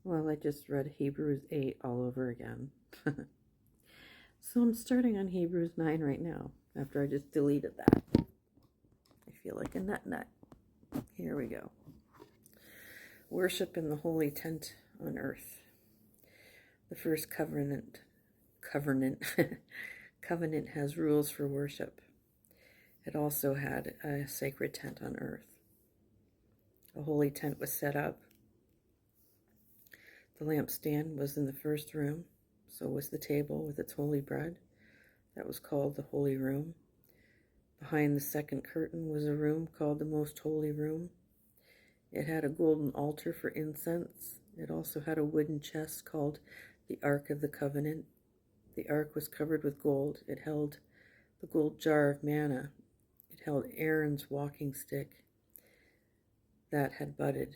Well, I just read Hebrews 8 all over again. So I'm starting on Hebrews 9 right now, after I just deleted that. I feel like a nut. Here we go. Worship in the holy tent on earth. The first covenant covenant has rules for worship. It also had a sacred tent on earth. A holy tent was set up. The lampstand was in the first room, so was the table with its holy bread. That was called the holy room. Behind the second curtain was a room called the most holy room. It had a golden altar for incense. It also had a wooden chest called the Ark of the Covenant. The ark was covered with gold. It held the gold jar of manna. It held Aaron's walking stick that had budded.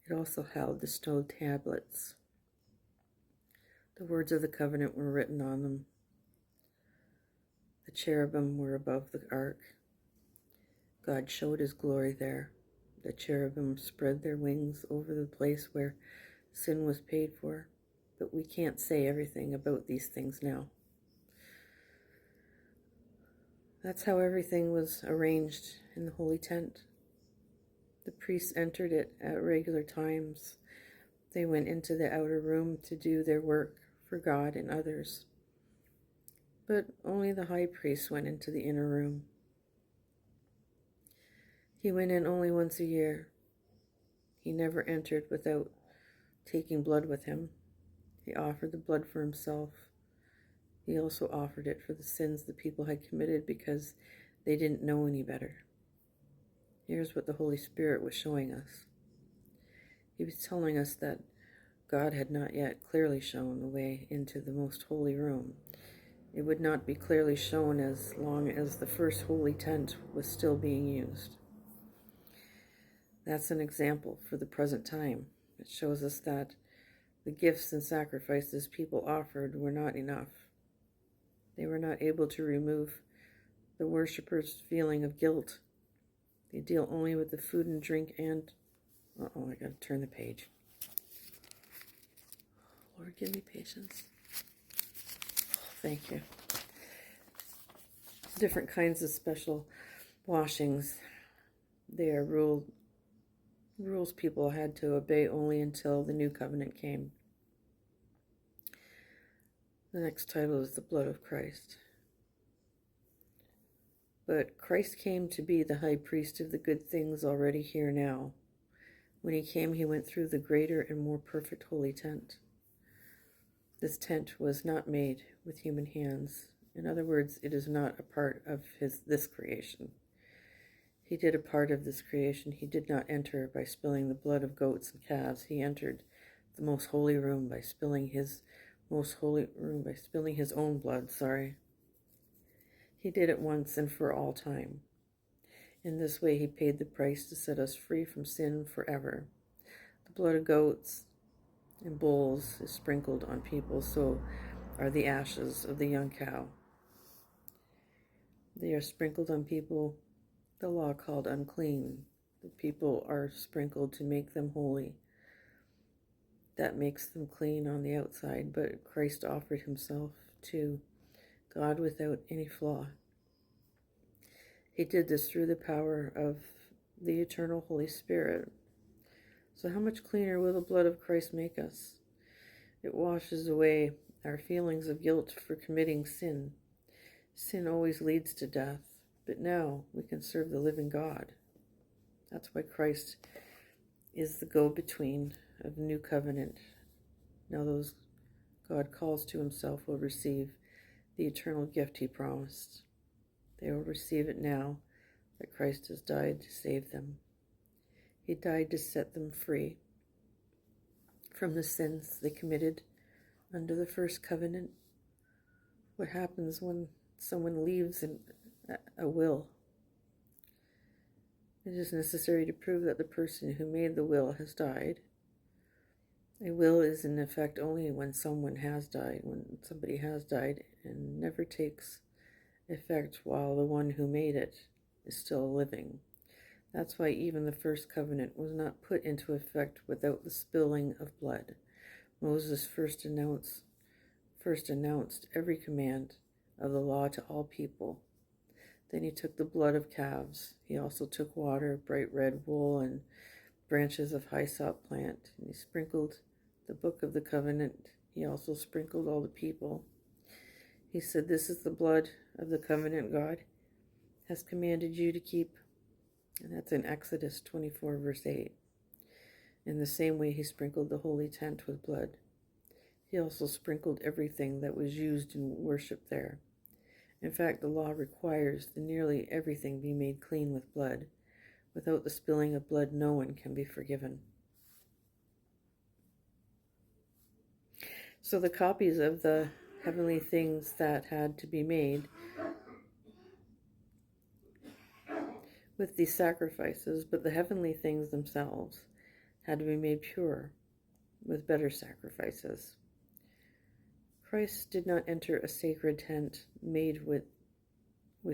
It also held the stone tablets. The words of the covenant were written on them. The cherubim were above the ark. God showed his glory there. The cherubim spread their wings over the place where sin was paid for, but we can't say everything about these things now. That's how everything was arranged in the holy tent. The priests entered it at regular times. They went into the outer room to do their work for God and others. But only the high priest went into the inner room. He went in only once a year. He never entered without taking blood with him. He offered the blood for himself. He also offered it for the sins the people had committed because they didn't know any better. Here's what the Holy Spirit was showing us. He was telling us that God had not yet clearly shown the way into the most holy room. It would not be clearly shown as long as the first holy tent was still being used. That's an example for the present time. It shows us that the gifts and sacrifices people offered were not enough. They were not able to remove the worshippers' feeling of guilt. They deal only with the food and drink and... I gotta turn the page. Lord, give me patience. Thank you. Different kinds of special washings. They are rules people had to obey only until the new covenant came. The next title is the blood of Christ. But Christ came to be the high priest of the good things already here now. When he came, he went through the greater and more perfect holy tent. This tent was not made with human hands. In other words, it is not a part of this creation. He did a part of this creation. He did not enter by spilling the blood of goats and calves. He entered the most holy room by spilling his own blood, He did it once and for all time. In this way, he paid the price to set us free from sin forever. The blood of goats and bulls is sprinkled on people, so are the ashes of the young cow. They are sprinkled on people, the law called unclean. The people are sprinkled to make them holy. That makes them clean on the outside, but Christ offered himself to God without any flaw. He did this through the power of the eternal Holy Spirit. So how much cleaner will the blood of Christ make us? It washes away our feelings of guilt for committing sin. Sin always leads to death, but now we can serve the living God. That's why Christ is the go-between of the new covenant. Now those God calls to himself will receive the eternal gift he promised. They will receive it now that Christ has died to save them. He died to set them free from the sins they committed under the first covenant. What happens when someone leaves a will? It is necessary to prove that the person who made the will has died. A will is in effect only when somebody has died, and never takes effect while the one who made it is still living. That's why even the first covenant was not put into effect without the spilling of blood. Moses first announced every command of the law to all people. Then he took the blood of calves. He also took water, bright red wool, and branches of hyssop plant, and he sprinkled the book of the covenant. He also sprinkled all the people. He said, "This is the blood of the covenant God has commanded you to keep." And that's in Exodus 24, verse 8. In the same way, he sprinkled the holy tent with blood. He also sprinkled everything that was used in worship there. In fact, the law requires that nearly everything be made clean with blood. Without the spilling of blood, no one can be forgiven. So the copies of the heavenly things that had to be made with these sacrifices, but the heavenly things themselves had to be made pure with better sacrifices. Christ did not enter a sacred tent made with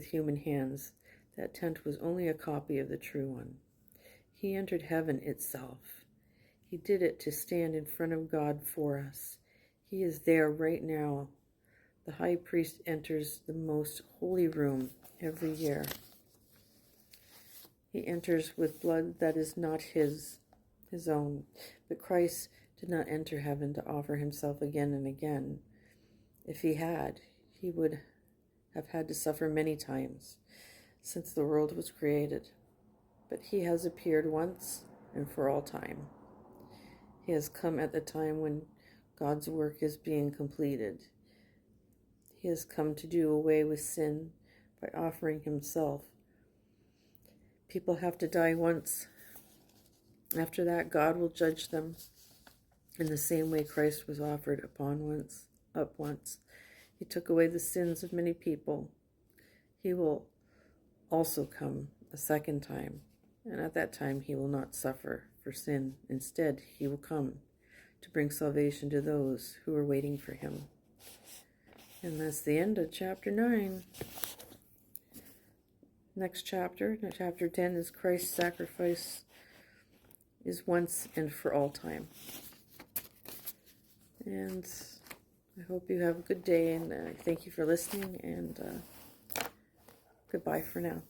human hands. That tent was only a copy of the true one. He entered heaven itself. He did it to stand in front of God for us. He is there right now. The high priest enters the most holy room every year. He enters with blood that is not his own. But Christ did not enter heaven to offer himself again and again. If he had, he would have had to suffer many times since the world was created. But he has appeared once and for all time. He has come at the time when God's work is being completed. He has come to do away with sin by offering himself. People have to die once. After that, God will judge them in the same way Christ was offered up once. He took away the sins of many people. He will also come a second time, and at that time he will not suffer for sin. Instead, he will come to bring salvation to those who are waiting for him. And that's the end of chapter 9. Next chapter, chapter 10, is Christ's sacrifice is once and for all time. And I hope you have a good day, and thank you for listening, and goodbye for now.